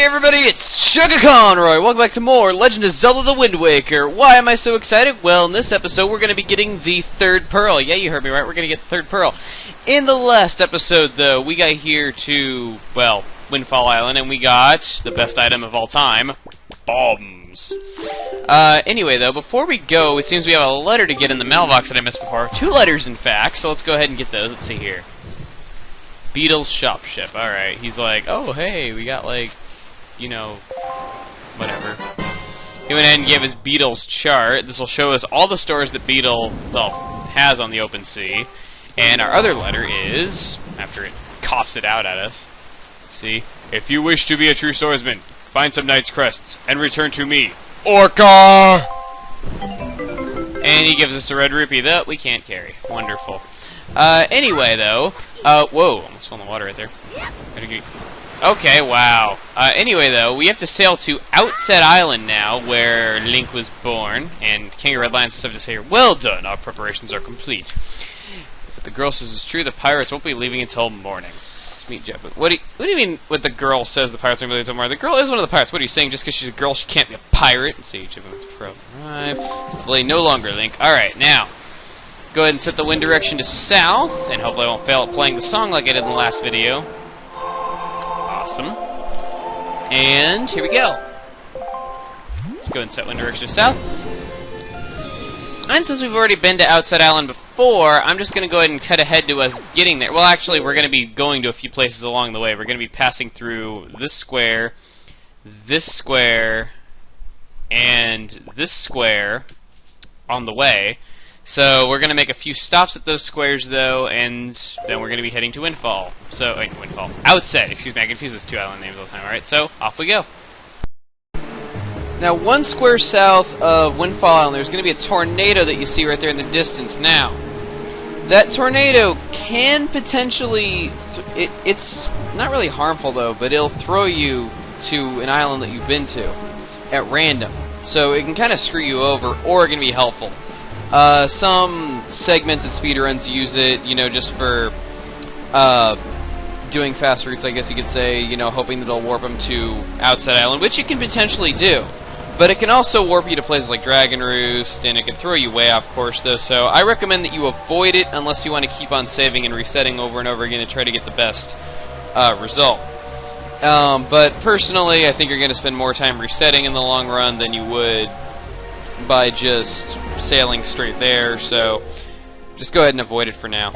everybody, it's Sugar Conroy! Welcome back to more Legend of Zelda the Wind Waker. Why am I so excited? Well, in this episode, we're going to be getting the third pearl. Yeah, you heard me right, we're going to get the third pearl. In the last episode, though, we got here to, well, Windfall Island, and we got the best item of all time, bombs. Anyway, though, before we go, it seems we have a letter to get in the mailbox that I missed before. 2 letters, in fact, so let's go ahead and get those. Let's see here. Beetle's shop ship. Alright, he's like, oh, hey, we got, like, you know, whatever. He went ahead and gave us Beetle's chart. This will show us all the stores that Beetle, well, has on the open sea. And our other letter is, after it coughs it out at us, see, if you wish to be a true swordsman, find some knight's crests and return to me, Orca! And he gives us a red rupee that we can't carry. Wonderful. Anyway, though, whoa, almost fell in the water right there. Okay, wow. Anyway, though, we have to sail to Outset Island now, where Link was born, and King of Red Lion stuff to say here. Well done, our preparations are complete. But the girl says it's true, the pirates won't be leaving until morning. Let's meet Jeff. What do you mean what the girl says the pirates won't be leaving until morning? The girl is one of the pirates. What are you saying, just because she's a girl she can't be a pirate? Let's see, Jeff Pro. Alright, delay no longer, Link. Alright, now. Go ahead and set the wind direction to south, and hopefully I won't fail at playing the song like I did in the last video. Awesome. And here we go. Let's go ahead and set wind direction to south. And since we've already been to Outset Island before, I'm just going to go ahead and cut ahead to us getting there. Well, actually, we're going to be going to a few places along the way. We're going to be passing through this square, and this square on the way. So we're going to make a few stops at those squares, though, and then we're going to be heading to Windfall. So, Windfall. Outset, excuse me, I confuse those 2 island names all the time, alright? So, off we go. Now, 1 square south of Windfall Island, there's going to be a tornado that you see right there in the distance. Now, that tornado can potentially, it's not really harmful, though, but it'll throw you to an island that you've been to at random. So it can kind of screw you over, or it can be helpful. Some segmented speedruns use it, you know, just for doing fast routes, I guess you could say, you know, hoping that it'll warp them to Outset Island, which it can potentially do. But it can also warp you to places like Dragon Roost, and it can throw you way off course, though, so I recommend that you avoid it unless you want to keep on saving and resetting over and over again to try to get the best result. But personally, I think you're going to spend more time resetting in the long run than you would by just sailing straight there, so just go ahead and avoid it for now.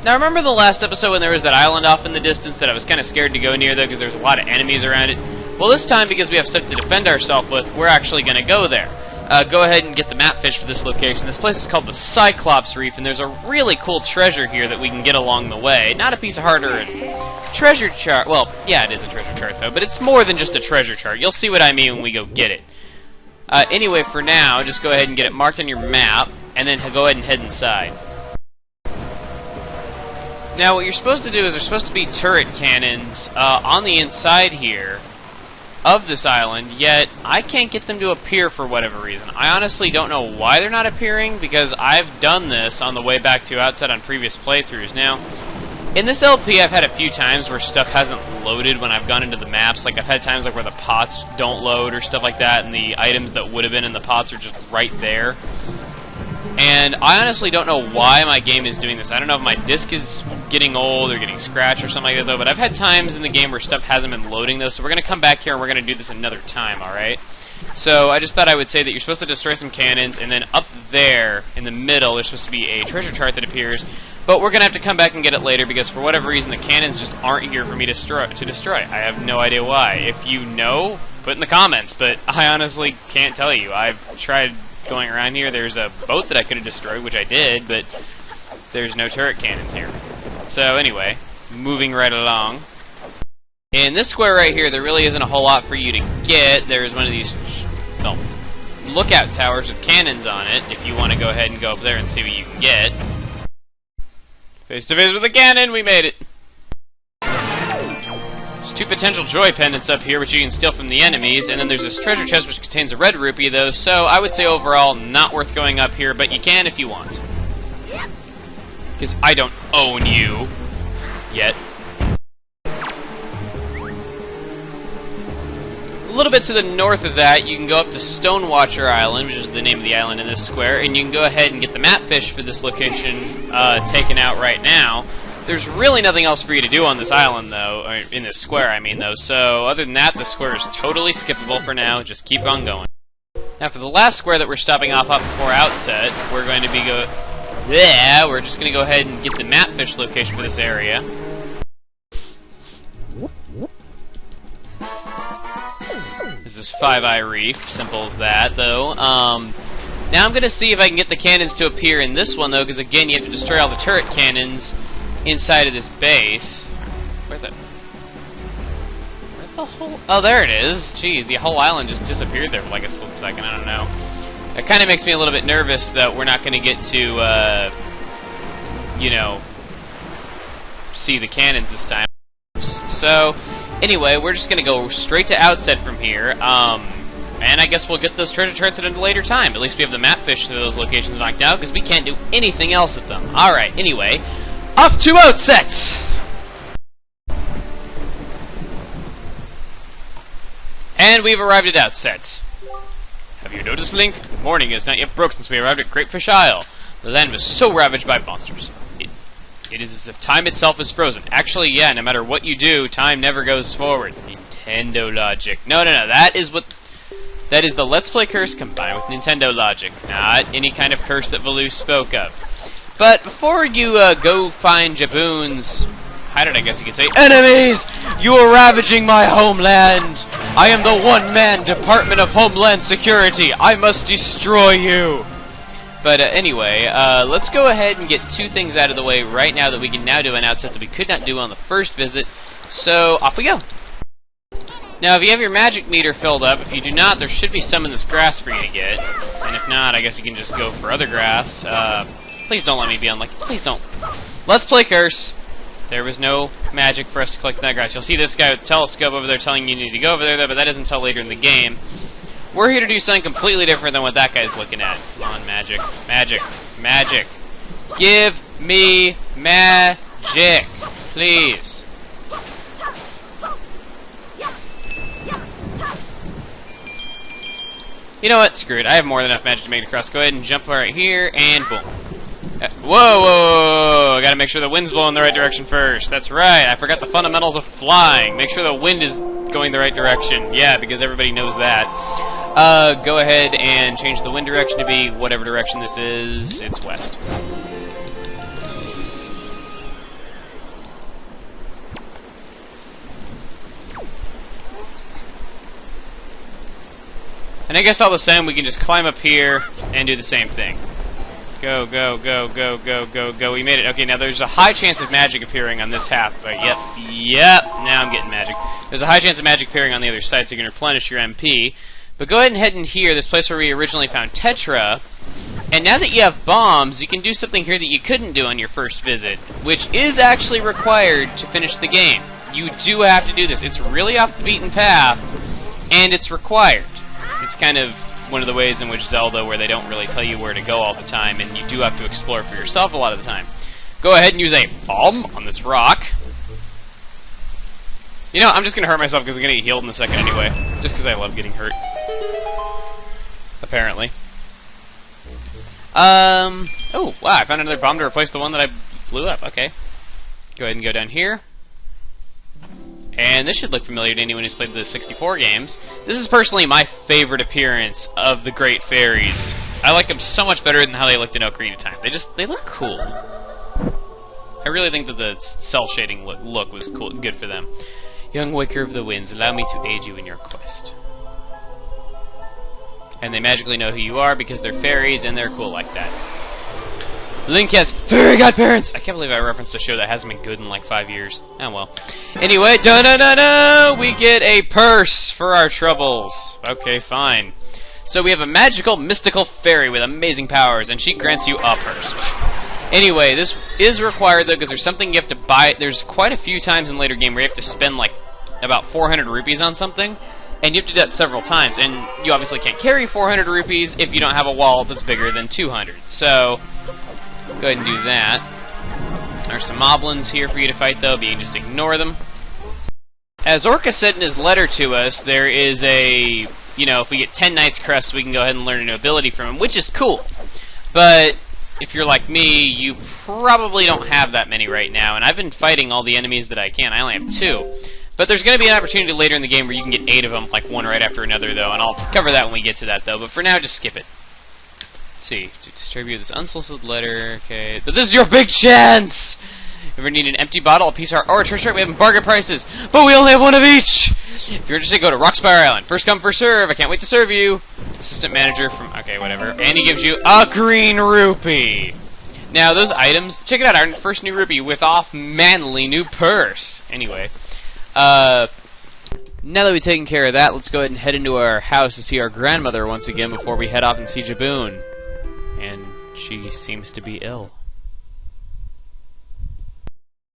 Now, remember the last episode when there was that island off in the distance that I was kind of scared to go near, though, because there was a lot of enemies around it? Well, this time, because we have stuff to defend ourselves with, we're actually going to go there. Go ahead and get the map fish for this location. This place is called the Cyclops Reef, and there's a really cool treasure here that we can get along the way. Not a piece of hard-earned treasure chart. Well, yeah, it is a treasure chart, though, but it's more than just a treasure chart. You'll see what I mean when we go get it. Anyway, for now, just go ahead and get it marked on your map, and then go ahead and head inside. Now, what you're supposed to do is there's supposed to be turret cannons on the inside here of this island, yet I can't get them to appear for whatever reason. I honestly don't know why they're not appearing, because I've done this on the way back to Outset on previous playthroughs. Now, in this LP, I've had a few times where stuff hasn't loaded when I've gone into the maps. Like, I've had times like where the pots don't load or stuff like that, and the items that would have been in the pots are just right there. And I honestly don't know why my game is doing this. I don't know if my disc is getting old or getting scratched or something like that, though, but I've had times in the game where stuff hasn't been loading, though, so we're going to come back here and we're going to do this another time, alright? So I just thought I would say that you're supposed to destroy some cannons, and then up there in the middle there's supposed to be a treasure chart that appears. But we're going to have to come back and get it later, because for whatever reason the cannons just aren't here for me to destroy. I have no idea why. If you know, put in the comments, but I honestly can't tell you. I've tried going around here. There's a boat that I could have destroyed, which I did, but there's no turret cannons here. So anyway, moving right along. In this square right here, there really isn't a whole lot for you to get. There's one of these lookout towers with cannons on it, if you want to go ahead and go up there and see what you can get. Face to face with a cannon, we made it! There's 2 potential joy pendants up here which you can steal from the enemies, and then there's this treasure chest which contains a red rupee, though, so I would say overall not worth going up here, but you can if you want. Because I don't own you. Yet. little bit to the north of that, you can go up to Stonewatcher Island, which is the name of the island in this square, and you can go ahead and get the map fish for this location taken out right now. There's really nothing else for you to do on this island, though, or in this square, I mean, though, so other than that, the square is totally skippable for now. Just keep on going. Now, for the last square that we're stopping off before outset, we're going to be we're just going to go ahead and get the map fish location for this area. This is Five Eye Reef, simple as that, though. Now I'm going to see if I can get the cannons to appear in this one, though, because again, you have to destroy all the turret cannons inside of this base. Where's the whole... Oh, there it is. Jeez, the whole island just disappeared there for like a split second. I don't know. That kind of makes me a little bit nervous that we're not going to get to, you know, see the cannons this time. So, anyway, we're just going to go straight to outset from here. And I guess we'll get those treasure charts at a later time. At least we have the map fish to those locations knocked out, because we can't do anything else at them. Alright, anyway, off to outset! And we've arrived at outset. Have you noticed, Link? Morning is not yet broke since we arrived at Greatfish Isle. The land was so ravaged by monsters. It is as if time itself is frozen. Actually, yeah, no matter what you do, time never goes forward. Nintendo logic. No, that is the Let's Play curse combined with Nintendo logic, not any kind of curse that Valoo spoke of. But before you go find Jaboon's, I guess you could say, enemies! You are ravaging my homeland! I am the one-man Department of Homeland Security! I must destroy you! But anyway, let's go ahead and get two things out of the way right now that we can now do an outset that we could not do on the first visit. So, off we go! Now, if you have your magic meter filled up, if you do not, there should be some in this grass for you to get. And if not, I guess you can just go for other grass. Please don't let me be unlucky. Please don't. Let's play curse. There was no magic for us to collect that grass. You'll see this guy with the telescope over there telling you need to go over there, but that isn't until later in the game. We're here to do something completely different than what that guy's looking at. Come on, magic. Magic. Magic. Give me magic. Please. You know what? Screw it. I have more than enough magic to make it across. Go ahead and jump right here, and boom. Whoa! I gotta make sure the wind's blowing in the right direction first. That's right. I forgot the fundamentals of flying. Make sure the wind is going the right direction. Yeah, because everybody knows that. Go ahead and change the wind direction to be whatever direction this is. It's west. And I guess all the same, we can just climb up here and do the same thing. Go, go, go, go, go, go, go. We made it. Okay, now there's a high chance of magic appearing on this half, but yep, now I'm getting magic. There's a high chance of magic appearing on the other side, so you can replenish your MP. But go ahead and head in here, this place where we originally found Tetra. And now that you have bombs, you can do something here that you couldn't do on your first visit, which is actually required to finish the game. You do have to do this. It's really off the beaten path, and it's required. It's kind of one of the ways in which Zelda, where they don't really tell you where to go all the time, and you do have to explore for yourself a lot of the time. Go ahead and use a bomb on this rock. You know, I'm just going to hurt myself because I'm going to get healed in a second anyway. Just because I love getting hurt. Apparently. Oh, wow, I found another bomb to replace the one that I blew up. Okay. Go ahead and go down here. And this should look familiar to anyone who's played the 64 games. This is personally my favorite appearance of the Great Fairies. I like them so much better than how they looked in Ocarina of Time. They look cool. I really think that the cel-shading look was cool, good for them. Young Waker of the Winds, allow me to aid you in your quest. And they magically know who you are because they're fairies and they're cool like that. Link has fairy godparents! I can't believe I referenced a show that hasn't been good in like 5 years. Oh well. Anyway, da-da-da-da! We get a purse for our troubles. Okay, fine. So we have a magical, mystical fairy with amazing powers, and she grants you a purse. Anyway, this is required though, because there's something you have to buy. There's quite a few times in later game where you have to spend like about 400 rupees on something, and you have to do that several times, and you obviously can't carry 400 rupees if you don't have a wallet that's bigger than 200. So go ahead and do that. There's some moblins here for you to fight, though, but you can just ignore them. As Orca said in his letter to us, there is a, if we get 10 Knight's Crest, we can go ahead and learn a new ability from him, which is cool. But if you're like me, you probably don't have that many right now, and I've been fighting all the enemies that I can. I only have 2. But there's going to be an opportunity later in the game where you can get 8 of them, like one right after another, though, and I'll cover that when we get to that, though. But for now, just skip it. Let's see. To distribute this unsolicited letter, okay. But this is your big chance! If you ever need an empty bottle, a piece of our treasure, we have bargain prices, but we only have 1 of each! If you're interested, go to Rockspire Island. First come, first serve. I can't wait to serve you. Assistant manager from... Okay, whatever. And he gives you a green rupee. Now, those items... Check it out, our first new rupee with off manly new purse. Anyway. Now that we've taken care of that, let's go ahead and head into our house to see our grandmother once again before we head off and see Jaboon. And she seems to be ill.